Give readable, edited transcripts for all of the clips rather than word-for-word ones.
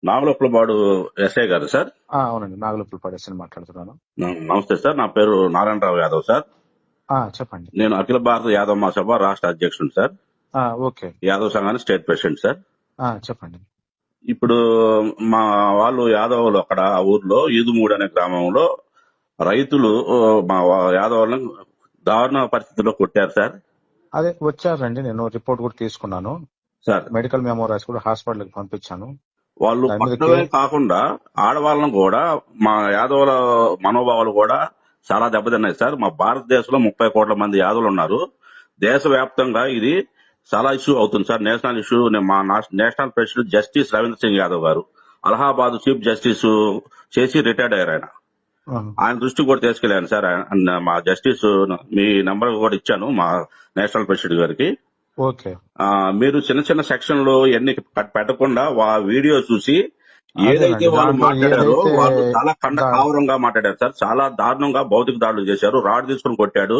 నాగలోపులపాడు SI గారు sir. అవునండి, నాగలోపులపాడు ఎస్ఐని మాట్లాడుతున్నాను. నమస్తే సార్, నా పేరు నారాయణరావు యాదవ్ సార్. చెప్పండి. నేను అఖిల భారత యాదవ్ మహాసభ రాష్ట్ర అధ్యక్షుడు సార్. ఓకే. యాదవ్ సంఘానికి స్టేట్ ప్రెసిడెంట్ సార్. చెప్పండి. ఇప్పుడు మా వాళ్ళు యాదవులు అక్కడ ఆ ఊర్లో ఈదుమూడి అనే గ్రామంలో రైతులు మా యాదవులను దారుణ పరిస్థితుల్లో కొట్టారు సార్. అదే వచ్చారండి, నేను రిపోర్ట్ కూడా తీసుకున్నాను సార్. మెడికల్ మెమో రాసి కూడా హాస్పిటల్కి పంపించాను. వాళ్ళు కొట్టడమే కాకుండా ఆడవాళ్ళను కూడా, మా యాదవుల మనోభావాలు కూడా చాలా దెబ్బతిన్నాయి సార్. మా భారతదేశంలో 30 కోట్ల మంది యాదవులు ఉన్నారు. దేశవ్యాప్తంగా ఇది చాలా ఇష్యూ అవుతుంది సార్. National issue. మా national president justice Ravindra Singh Yadav గారు అలహాబాద్ చీఫ్ జస్టిస్ చేసి రిటైర్డ్ అయ్యారు ఆయన. ఆయన దృష్టికి కూడా తీసుకెళ్లాను సార్. మా జస్టిస్ మీ నంబర్ కూడా ఇచ్చాను మా నేషనల్ ప్రెసిడెంట్ గారికి. ఓకే. మీరు చిన్న చిన్న సెక్షన్లు ఎన్ని పెట్టకుండా వీడియో చూసి ఏదైతే వాళ్ళు మాట్లాడారో వాళ్ళు చాలా కావరంగా మాట్లాడారు సార్. చాలా దారుణంగా భౌతిక దాడులు చేశారు. రాడ్ తీసుకుని కొట్టాడు.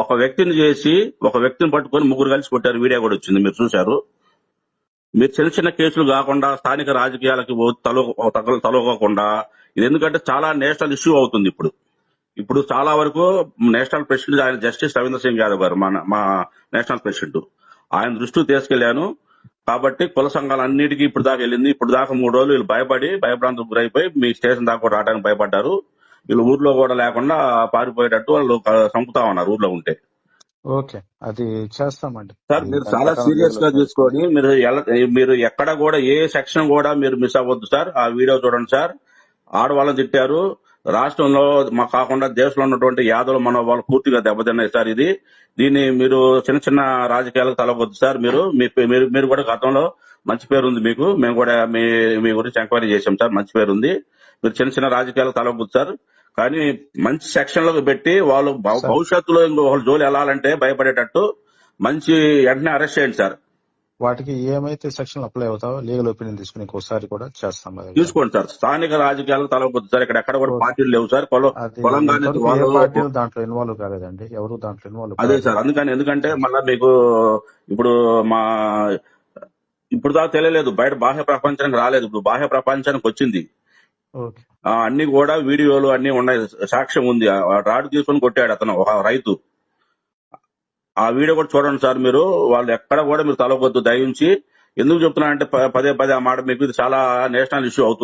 ఒక వ్యక్తిని పట్టుకొని ముగ్గురు కలిసి కొట్టారు. వీడియో కూడా వచ్చింది, మీరు చూశారు. మీరు చిన్న చిన్న కేసులు కాకుండా స్థానిక రాజకీయాలకి తలవకుండా ఇది, ఎందుకంటే చాలా నేషనల్ ఇష్యూ అవుతుంది ఇప్పుడు చాలా వరకు. నేషనల్ ప్రెసిడెంట్ ఆయన జస్టిస్ రవీంద్ర సింగ్ యాదవ్ గారు మా నేషనల్ ప్రెసిడెంట్, ఆయన దృష్టికి తీసుకెళ్లాను. కాబట్టి కుల సంఘాలన్నిటికీ ఇప్పుడు దాకా వెళ్ళింది. ఇప్పుడు దాకా 3 రోజులు వీళ్ళు భయభ్రాంతులకు గురైపోయి మీ స్టేషన్ దాకా కూడా రావడానికి భయపడ్డారు. వీళ్ళు ఊర్లో కూడా లేకుండా పారిపోయేటట్టు వాళ్ళు చంపుతా ఉన్నారు ఊర్లో ఉంటే. ఓకే, అది చేస్తామండి సార్. మీరు చాలా సీరియస్ గా తీసుకొని మీరు ఎక్కడ కూడా ఏ సెక్షన్ కూడా మీరు మిస్ అవ్వద్దు సార్. ఆ వీడియో చూడండి సార్. ఆడవాళ్ళని తిట్టారు. రాష్ట్రంలో మా కాకుండా దేశంలో ఉన్నటువంటి యాదవుల మనోభావాలు పూర్తిగా దెబ్బతిన్నాయి సార్. దీన్ని మీరు చిన్న చిన్న రాజకీయాలకు తలవద్దు సార్. మీరు కూడా గతంలో మంచి పేరు ఉంది మీకు. మేము కూడా మీ గురించి ఎంక్వైరీ చేశాం సార్. మంచి పేరు ఉంది. మీరు చిన్న చిన్న రాజకీయాలకు తలవద్దు సార్. కానీ మంచి సెక్షన్లకు పెట్టి వాళ్ళు భవిష్యత్తులో ఇంకొకళ్ళు జోలి వెళ్ళాలంటే భయపడేటట్టు మంచి వెంటనే అరెస్ట్ చేయండి సార్. వాటికి ఏమైతే సెక్షన్ అప్లై అవుతావో లీగల్ ఒపీనియన్ తీసుకుని ఇంకోసారి కూడా చేస్తాం. తీసుకోండి సార్. స్థానిక రాజకీయాలకు తలవద్దు సార్. ఇక్కడ ఎక్కడ కూడా పార్టీలు లేవు సార్. పార్టీలు దాంట్లో ఇన్వాల్వ్ కాలేదండి, ఎవరు దాంట్లో ఇన్వాల్వ్. అదే సార్. ఎందుకంటే మళ్ళా మీకు ఇప్పుడు ఇప్పుడు దాకా తెలియలేదు, బయట బాహ్య ప్రపంచానికి రాలేదు. ఇప్పుడు బాహ్య ప్రపంచానికి వచ్చింది. అన్ని కూడా వీడియోలు అన్ని ఉన్నాయి, సాక్ష్యం ఉంది. రాడ్ తీసుకొని కొట్టాడు అతను, ఒక రైతు. ఆ వీడియో కూడా చూడండి సార్. మీరు వాళ్ళు ఎక్కడ కూడా మీరు తలవద్దు దయించి. ఎందుకు చెప్తున్నా అంటే పదే ఆ మాట మీకు ఇది చాలా నేషనల్ ఇష్యూ అవుతుంది.